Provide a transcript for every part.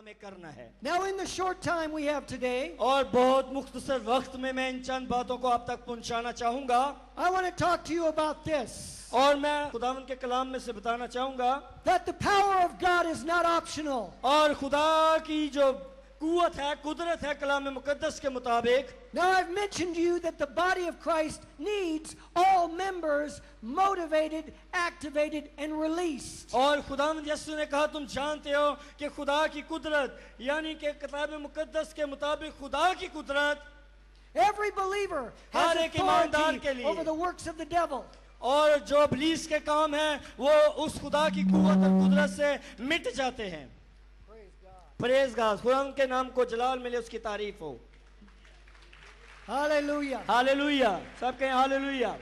हमें करना है। Now, in the short time we have today, और बहुत मुख्तसर वक्त में मैं इन चंद बातों को आप तक पहुंचाना चाहूंगा। I want to talk to you about this. और मैं खुदावंद के कलाम में से बताना चाहूंगा That the power of God is not optional. और खुदा की जो कुव्वत है, कुदरत है कलाम मुकद्दस के मुताबिक। Now, I've mentioned to you that the body of Christ needs all members motivated, activated, and released. और खुदावंद यीशु ने कहा तुम जानते हो कि खुदा की कुदरत यानी कि किताब मुकद्दस के मुताबिक खुदा की कुदरत Every believer has हर एक ईमानदार के authority लिए over the works of the devil. और जो इब्लीस के काम हैं वो उस खुदा की कुव्वत और कुदरत से मिट जाते हैं। प्रेज़ गॉड, खुदा के नाम को जलाल मिले, उसकी तारीफ हो। Hallelujah. हालेलुया, सब कहें hallelujah.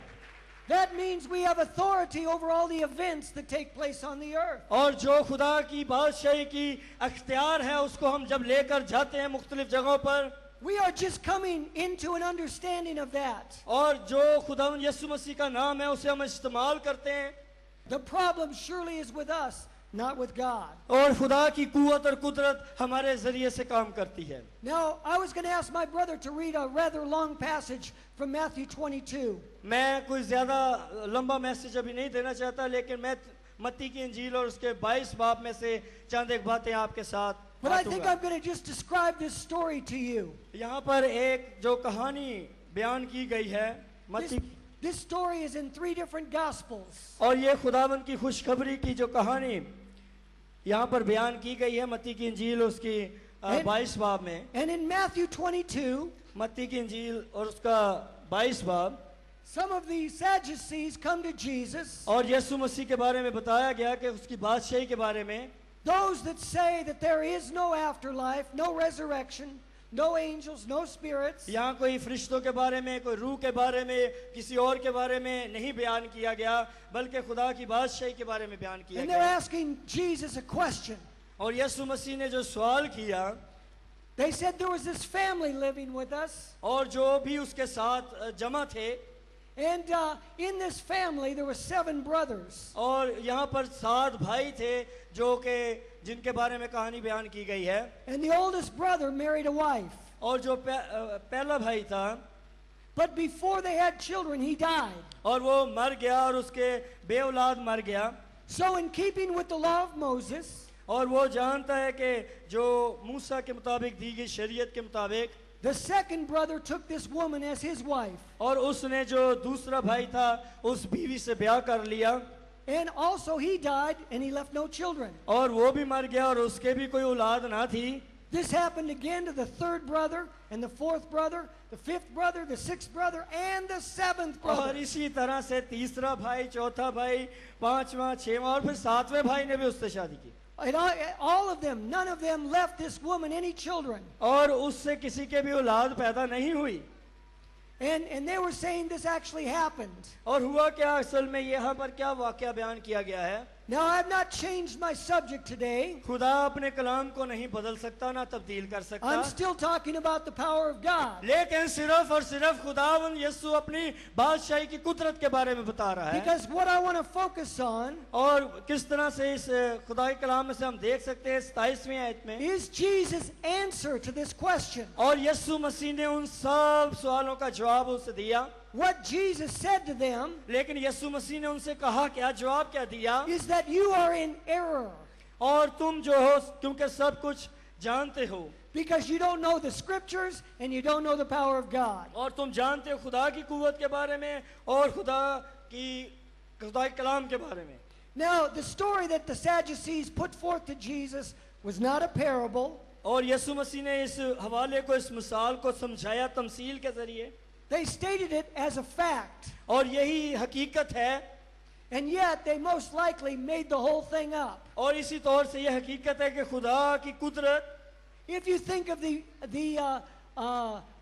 That means we have authority over all the events that take place on the earth. और जो खुदा की बादशाही की अख्तियार है उसको हम जब लेकर जाते हैं मुख्तलिफ जगहों पर, We are just coming into an understanding of that. और जो खुदावंद यीशु मसीह का नाम है उसे हम इस्तेमाल करते हैं। The problem surely is with us, not with God. और खुदा की कुव्वत और कुदरत हमारे जरिए से काम करती है। Now, I was going to ask my brother to read a rather long passage from Matthew 22. मैं कोई ज्यादा लंबा मैसेज अभी नहीं देना चाहता, लेकिन मैं मत्ती की इंजील और उसके 22 बाब में से चंद एक बातें आपके साथ But I think बांटूंगा। I'm going to just describe this story to you. यहाँ पर एक जो कहानी बयान की गई है This, मत्ती, this story is in 3 different Gospels. और ये खुदावंद की खुशखबरी की जो कहानी यहाँ पर बयान की गई है मत्ती की इंजील उसकी 22 बाब में। And in Matthew 22, मत्ती की इंजील और उसका 22 बाब, some of the Sadducees come to Jesus. और यीशु मसीह के बारे में बताया गया कि उसकी बादशाही के बारे में। Those that say that there is no afterlife, no resurrection, no angels, no spirits. यहाँ कोई फरिश्तों के बारे में, कोई रूह के बारे में, किसी और के बारे में नहीं बयान किया गया, बल्कि खुदा की बादशाही के बारे में बयान किया And they're गया। asking Jesus a question. और यीशु मसीह ने जो सवाल किया, They said there was this family living with us. और जो भी उसके साथ जमा थे, And in this family there were 7 brothers. और यहाँ पर 7 भाई थे जो कि जिनके बारे में कहानी बयान की गई है। And the oldest brother married a wife. और जो पहला भाई था, But before they had children, he died. और वो मर गया और उसके बे औलाद मर गया। So in keeping with the law of Moses, और वो जानता है कि जो मूसा के मुताबिक दी गई शरीयत के मुताबिक, the second brother took this woman as his wife. और उसने जो दूसरा भाई था उस बीवी से ब्याह कर लिया, And also he died and he left no children. और वो भी मर गया और उसके भी कोई औलाद ना थी। This happened again to the 3rd brother and the 4th brother, the 5th brother, the 6th brother, and the 7th और brother. इसी तरह से तीसरा भाई, चौथा भाई, पांचवा, छठवां और फिर 7वें भाई ने भी उससे शादी की। And all of them, none of them left this woman any children. और उससे किसी के भी औलाद पैदा नहीं हुई। And they were saying this actually happened. और हुआ क्या असल में, यहाँ पर क्या वाकया बयान किया गया है। Now, I have not changed my subject today. खुदा अपने कलाम को नहीं बदल सकता, ना तब्दील कर सकता, I'm still talking about the power of God. लेकिन सिर्फ और सिर्फ खुदावंद यीशु अपनी बादशाही की कुदरत के बारे में बता रहा है। Because what I want to focus on और किस तरह से इस खुदा के कलाम में से हम देख सकते हैं 27वीं आयत में, is Jesus' answer to this question. और यीशु मसीह ने उन सब सवालों का जवाब उसे दिया। What Jesus said to them लेकिन यीशु मसीह ने उनसे कहा क्या, जवाब क्या दिया, is that you are in error और तुम जो हो क्योंकि सब कुछ जानते हो, because you don't know the scriptures and you don't know the power of God. और तुम जानते हो खुदा की कुव्वत के बारे में और खुदा के कलाम के बारे में। Now, the story that the Sadducees put forth to Jesus was not a parable. और यीशु मसीह ने इस हवाले को, इस मिसाल को समझाया तमसील के जरिए, They stated it as a fact, और यही हकीकत है, and yet they most likely made the whole thing up. और इसी तौर से यह हकीकत है कि खुदा की कुदरत, If you think of the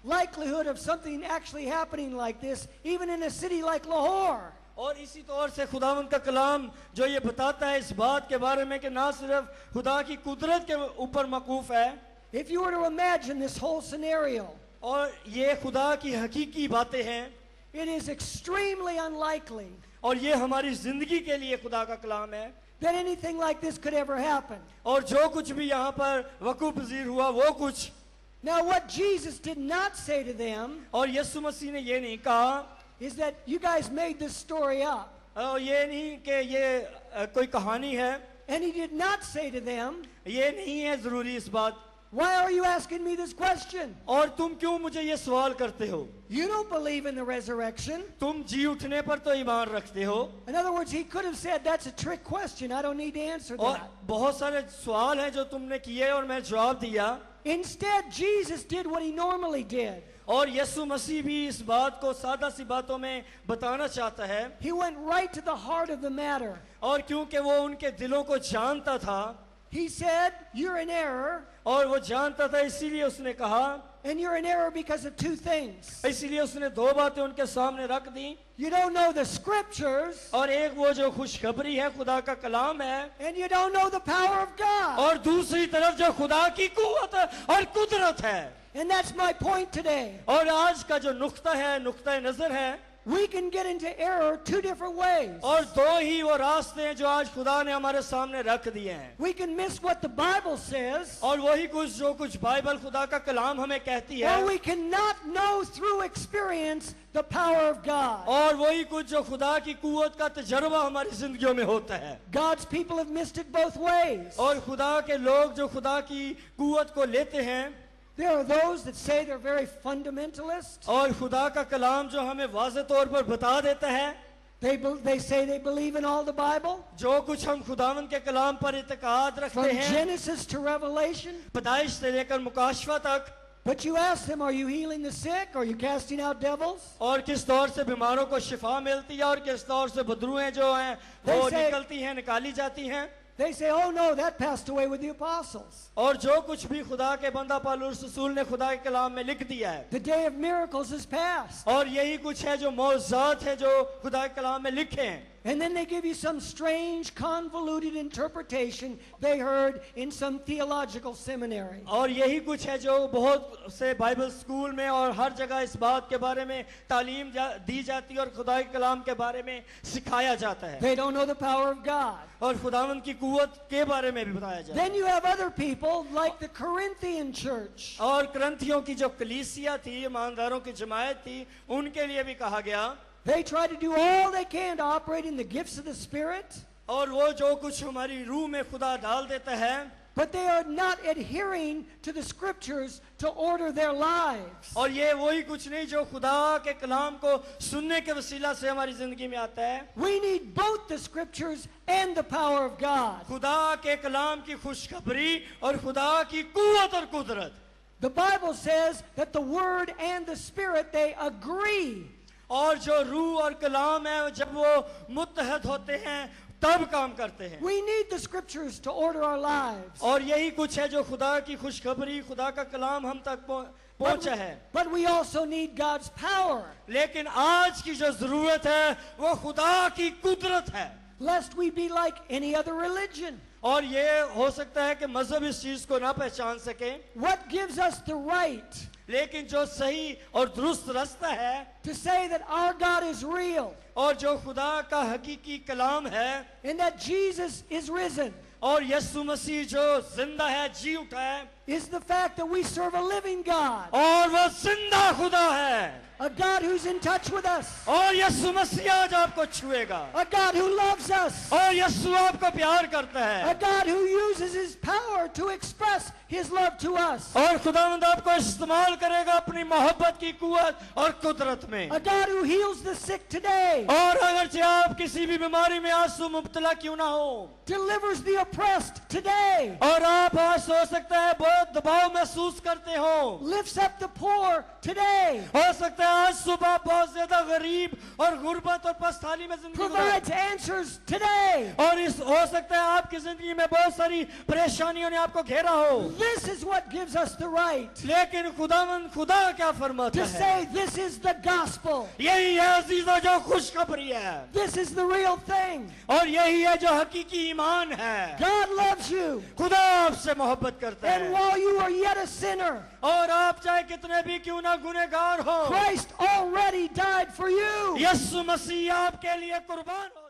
likelihood of something actually happening like this, even in a city like Lahore, और इसी तौर से खुदावंद का कलाम जो ये बताता है इस बात के बारे में कि ना सिर्फ खुदा की कुदरत के ऊपर मकूफ है, if you were to imagine this whole scenario, और ये खुदा की हकीकी बातें हैं, it is extremely unlikely और ये हमारी जिंदगी के लिए खुदा का कलाम है, that anything like this could ever happen. और जो कुछ भी यहाँ पर वकूअ पजीर हुआ वो कुछ, Now, what Jesus did not say to them और यीशु मसीह ने ये नहीं कहा, is that you guys made this story up. और ये नहीं कि ये कोई कहानी है, And he did not say to them, ये नहीं है जरूरी इस बात, why are you asking me this question? और तुम क्यों मुझे ये सवाल करते हो, You don't believe in the resurrection. तुम जी उठने पर तो ईमान रखते हो. In other words, he could have said, that's a trick question. I don't need to answer और that. बहुत सारे सवाल हैं जो तुमने किए और मैं जवाब दिया. Instead, Jesus did what he normally did. और यीशु मसीह भी इस बात को सादा सी बातों में बताना चाहता है. He went right to the heart of the matter. और क्योंकि वो उनके दिलों को जानता था, He said, you're in error, और वो जानता था, इसीलिए उसने कहा, and you're in error because of two things. इसीलिए उसने दो बातें उनके सामने रख दी. You don't know the scriptures, और एक वो जो खुशखबरी है, खुदा का कलाम है, and you don't know the power of God. और दूसरी तरफ जो खुदा की कुव्वत और कुदरत है. And that's my point today. और आज का जो नुक्ता है, नुक्ता नजर है, We can get into error two different ways. और दो ही वो रास्ते हैं जो आज खुदा ने हमारे सामने रख दिए हैं. We can miss what the Bible says, और वही कुछ जो कुछ बाइबल खुदा का कलाम हमें कहती है, or we cannot know through experience the power of God. और वही कुछ जो खुदा की कुव्वत का तजर्बा हमारी जिंदगियों में होता है. God's people have missed it both ways. और खुदा के लोग जो खुदा की कुव्वत को लेते हैं, There are those that say they're very fundamentalist. और खुदा का कलाम जो हमें वाज़े तौर पर बता देता है, They say they believe in all the Bible, जो कुछ हम खुदावन के कलाम पर इत्क़ाद रखते from हैं, Genesis to Revelation. पैदाइश से लेकर मुकाशवा तक, But you ask them, are you healing the sick? Are you casting out devils? और किस दौर से बीमारों को शिफा मिलती है, और किस दौर से बदरूएं जो हैं वो They say- निकलती हैं, निकाली जाती हैं. They say, oh no, that passed away with the apostles. और जो कुछ भी खुदा के बंदा पौलुस रसूल ने खुदा के कलाम में लिख दिया है, The day of miracles is past. और यही कुछ है जो मौजूद है जो खुदा के कलाम में लिखे हैं. And then they give you some strange, convoluted interpretation they heard in some theological seminary. और यही कुछ है जो बहुत से बाइबल स्कूल में और हर जगह इस बात के बारे में तालीम दी जाती है और खुदा के कलाम के बारे में सिखाया जाता है, They don't know the power of God. और खुदावंद की कुव्वत के बारे में भी बताया जाता है. Then you have other people like the Corinthian church. और करंथियों की जो कलीसिया थी, ईमानदारों की जमायत थी, उनके लिए भी कहा गया, They try to do all they can to operate in the gifts of the Spirit, और वो जो कुछ हमारी रूह में खुदा डाल देता है, but they are not adhering to the scriptures to order their lives. और ये वही कुछ नहीं जो खुदा के कलाम को सुनने के वसीला से हमारी जिंदगी में आता है. We need both the scriptures and the power of God. खुदा के कलाम की खुशखबरी और खुदा की कुव्वत और कुदरत. The Bible says that the Word and the Spirit, they agree. और जो रूह और कलाम है जब वो मुत्तहद होते हैं तब काम करते हैं. We need the scriptures to order our lives. और यही कुछ है जो खुदा की खुशखबरी, खुदा का कलाम हम तक पहुंचा है. But we also need God's power, लेकिन आज की जो जरूरत है वो खुदा की कुदरत है. lest we be like any other religion. और ये हो सकता है कि मजहब इस चीज को ना पहचान सके, What gives us the right लेकिन जो सही और दुरुस्त रास्ता है to say that our God is real और जो खुदा का हकीकी कलाम है and that Jesus is risen और यीशु मसीह जो जिंदा है, जी उठा है, is the fact that we serve a living God, और वो जिंदा खुदा है, a God who's in touch with us, और यीशु मसीह आज आपको छुएगा, a God who loves us, और यीशु आपको प्यार करता a है, God who uses his power to express his love to us, और खुदावंद आपको इस्तेमाल करेगा अपनी मोहब्बत की कुव्वत और कुदरत में. a God who heals the sick today, और अगरचे आप किसी भी बीमारी में आज मुब्तला क्यों ना हो, delivers the oppressed today, और आप आज हो सकता है बहुत दबाव महसूस करते हो, lifts up the poor today, हो सकता है आज सुबह बहुत ज्यादा गरीब और गुर्बत और पस्तानी में जिंदगी गुजारे, provides answers today. और इस हो सकता है आपकी जिंदगी में बहुत सारी परेशानियों ने आपको घेरा हो, This is what gives us the right लेकिन खुदा क्या फरमाता to है, say this is the gospel. यही है अजीजों जो खुशखबरी है, This is the real thing. और यही है जो हकीकी ईमान है. God loves you. खुदा आपसे मोहब्बत करता And है, while you are yet a sinner, और आप चाहे कितने भी क्यों ना गुनहगार हो, Christ already died for you. यीशु मसीह आपके लिए कुर्बान हो